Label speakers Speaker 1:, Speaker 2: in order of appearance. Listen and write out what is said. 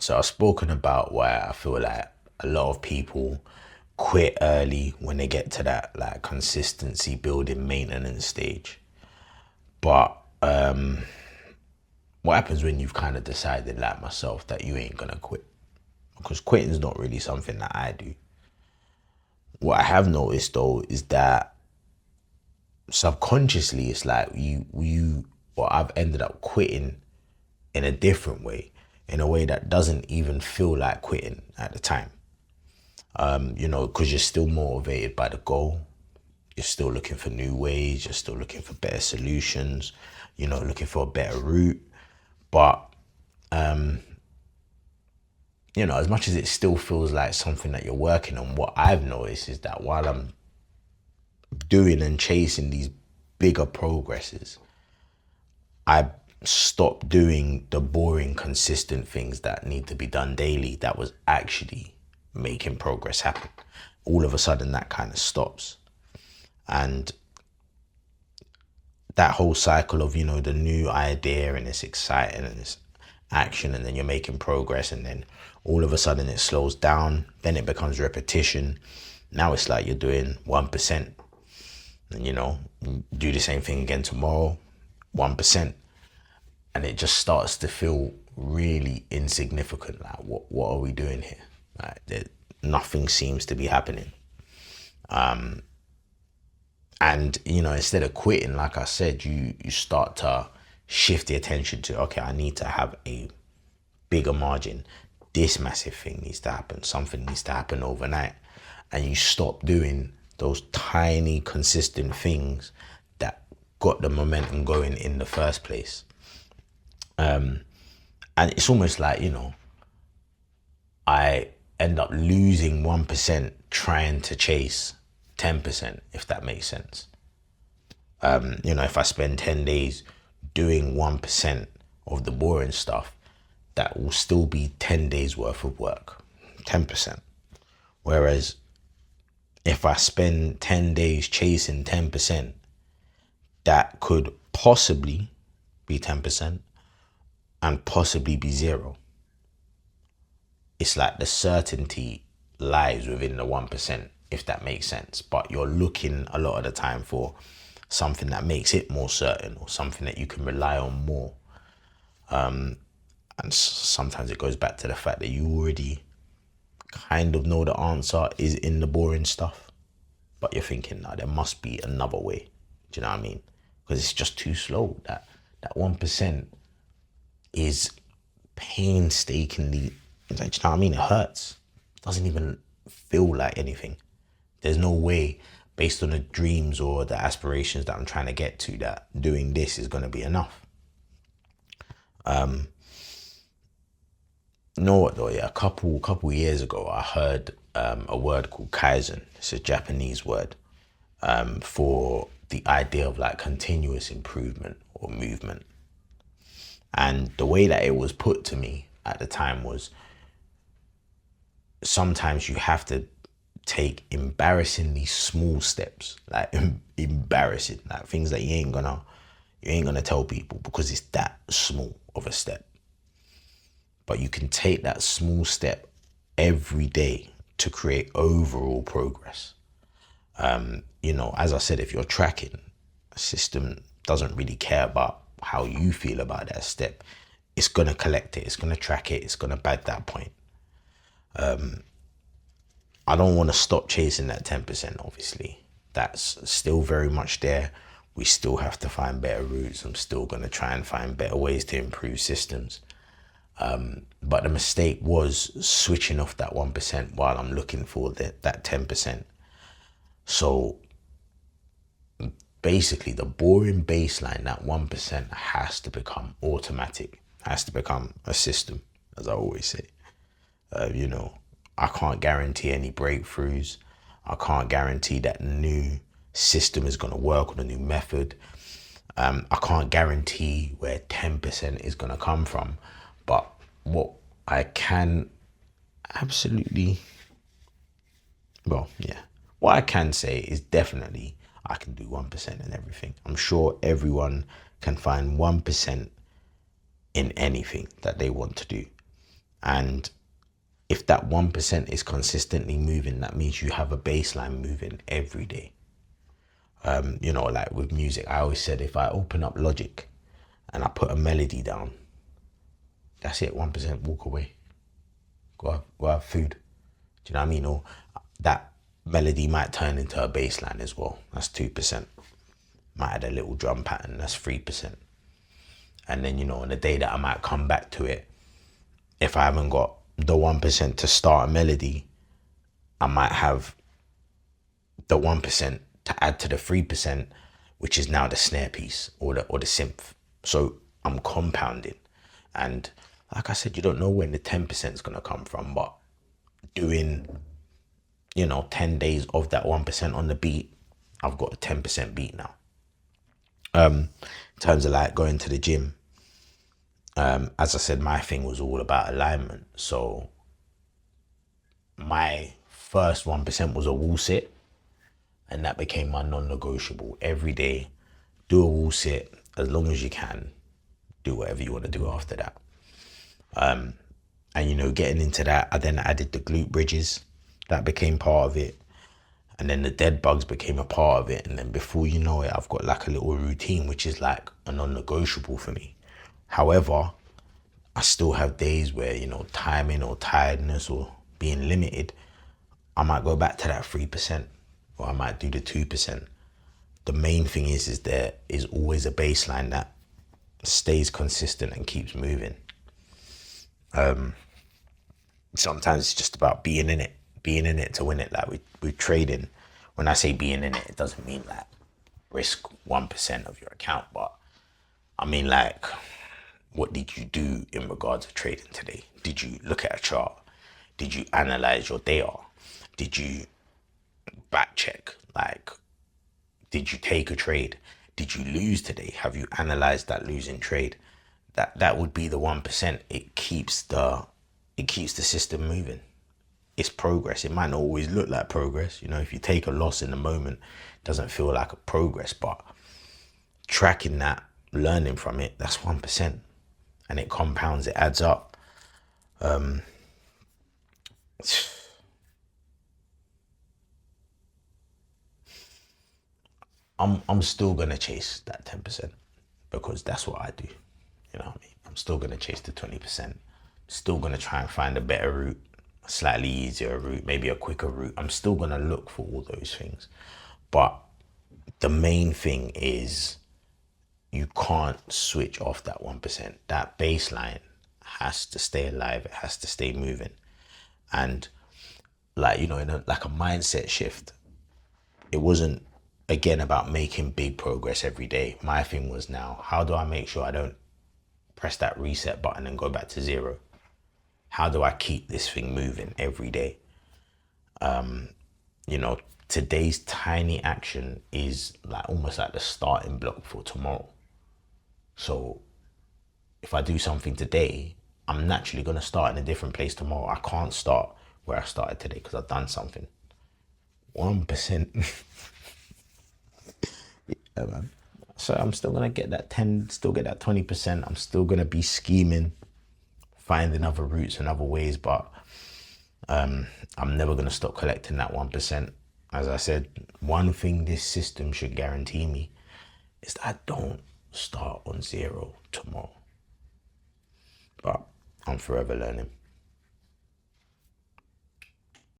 Speaker 1: So I've spoken about why I feel like a lot of people quit early when they get to that like consistency building maintenance stage. But what happens when you've kind of decided like myself that you ain't gonna quit? Because quitting is not really something that I do. What I have noticed though is that subconsciously it's like or I've ended up quitting in a different way, in a way that doesn't even feel like quitting at the time. Because you're still motivated by the goal. You're still looking for new ways. You're still looking for better solutions. Looking for a better route. But as much as it still feels like something that you're working on, what I've noticed is that while I'm doing and chasing these bigger progresses, I stopped doing the boring, consistent things that need to be done daily that was actually making progress happen. All of a sudden, that kind of stops. And that whole cycle of, the new idea and it's exciting and it's action and then you're making progress and then all of a sudden it slows down, then it becomes repetition. Now it's like you're doing 1% and, do the same thing again tomorrow, 1%. And it just starts to feel really insignificant. Like, what are we doing here? Like, nothing seems to be happening. And, instead of quitting, like I said, you start to shift the attention to, okay, I need to have a bigger margin. This massive thing needs to happen. Something needs to happen overnight. And you stop doing those tiny, consistent things that got the momentum going in the first place. And it's almost like, I end up losing 1% trying to chase 10%, if that makes sense. If I spend 10 days doing 1% of the boring stuff, that will still be 10 days worth of work, 10%. Whereas if I spend 10 days chasing 10%, that could possibly be 10% and possibly be zero. It's like the certainty lies within the 1%, if that makes sense. But you're looking a lot of the time for something that makes it more certain or something that you can rely on more. And sometimes it goes back to the fact that you already kind of know the answer is in the boring stuff. But you're thinking, no, there must be another way. Do you know what I mean? Because it's just too slow. That 1% is painstakingly, like, do you know what I mean? It hurts. It doesn't even feel like anything. There's no way, based on the dreams or the aspirations that I'm trying to get to, that doing this is going to be enough. You know what though? Yeah, a couple years ago, I heard a word called kaizen. It's a Japanese word for the idea of like continuous improvement or movement. And the way that it was put to me at the time was sometimes you have to take embarrassingly small steps, like embarrassing, like things that you ain't gonna tell people because it's that small of a step. But you can take that small step every day to create overall progress. As I said, if you're tracking, a system doesn't really care about how you feel about that step. It's gonna collect it, it's gonna track it, it's gonna bag that point. I don't want to stop chasing that 10%, obviously. That's still very much there. We still have to find better routes. I'm still going to try and find better ways to improve systems. But the mistake was switching off that 1% while I'm looking for that 10%. So basically, the boring baseline, that 1%, has to become automatic, has to become a system, as I always say. I can't guarantee any breakthroughs. I can't guarantee that new system is going to work on a new method. I can't guarantee where 10% is going to come from. But what I can absolutely, what I can say is definitely I can do 1% in everything. I'm sure everyone can find 1% in anything that they want to do. And if that 1% is consistently moving, that means you have a baseline moving every day. Like with music, I always said if I open up Logic and I put a melody down, that's it, 1%, walk away. Go have food. Do you know what I mean? Or that melody might turn into a bass line as well. That's 2%. Might add a little drum pattern. That's 3%. And then, on the day that I might come back to it, if I haven't got the 1% to start a melody, I might have the 1% to add to the 3%, which is now the snare piece or the synth. So I'm compounding. And like I said, you don't know when the 10% is going to come from, but doing 10 days of that 1% on the beat, I've got a 10% beat now. In terms of like going to the gym, as I said, my thing was all about alignment. So my first 1% was a wall sit, and that became my non-negotiable. Every day, do a wall sit as long as you can. Do whatever you want to do after that. And getting into that, I then added the glute bridges. That became part of it. And then the dead bugs became a part of it. And then before you know it, I've got like a little routine, which is like a non-negotiable for me. However, I still have days where, timing or tiredness or being limited, I might go back to that 3% or I might do the 2%. The main thing is there is always a baseline that stays consistent and keeps moving. Sometimes it's just about being in it to win it. Like with trading, when I say being in it, it doesn't mean like risk 1% of your account, but I mean like, what did you do in regards to trading today? Did you look at a chart? Did you analyze your data? Did you back check? Like, did you take a trade? Did you lose today? Have you analyzed that losing trade? That would be the 1%. It keeps the system moving. It's progress. It might not always look like progress. If you take a loss in the moment, it doesn't feel like a progress, but tracking that, learning from it, that's 1%. And it compounds, it adds up. I'm still gonna chase that 10% because that's what I do. You know what I mean? I'm still gonna chase the 20%. Still gonna try and find a better route, a slightly easier route, maybe a quicker route. I'm still gonna look for all those things. But the main thing is you can't switch off that 1%. That baseline has to stay alive. It has to stay moving. And like, in like a mindset shift, it wasn't again about making big progress every day. My thing was now, how do I make sure I don't press that reset button and go back to zero? How do I keep this thing moving every day? Today's tiny action is like almost like the starting block for tomorrow. So if I do something today, I'm naturally going to start in a different place tomorrow. I can't start where I started today because I've done something. 1%. Yeah, man. So I'm still going to get that 10, still get that 20%. I'm still going to be scheming, finding other routes and other ways, but I'm never going to stop collecting that 1%. As I said, one thing this system should guarantee me is that I don't start on zero tomorrow. But I'm forever learning.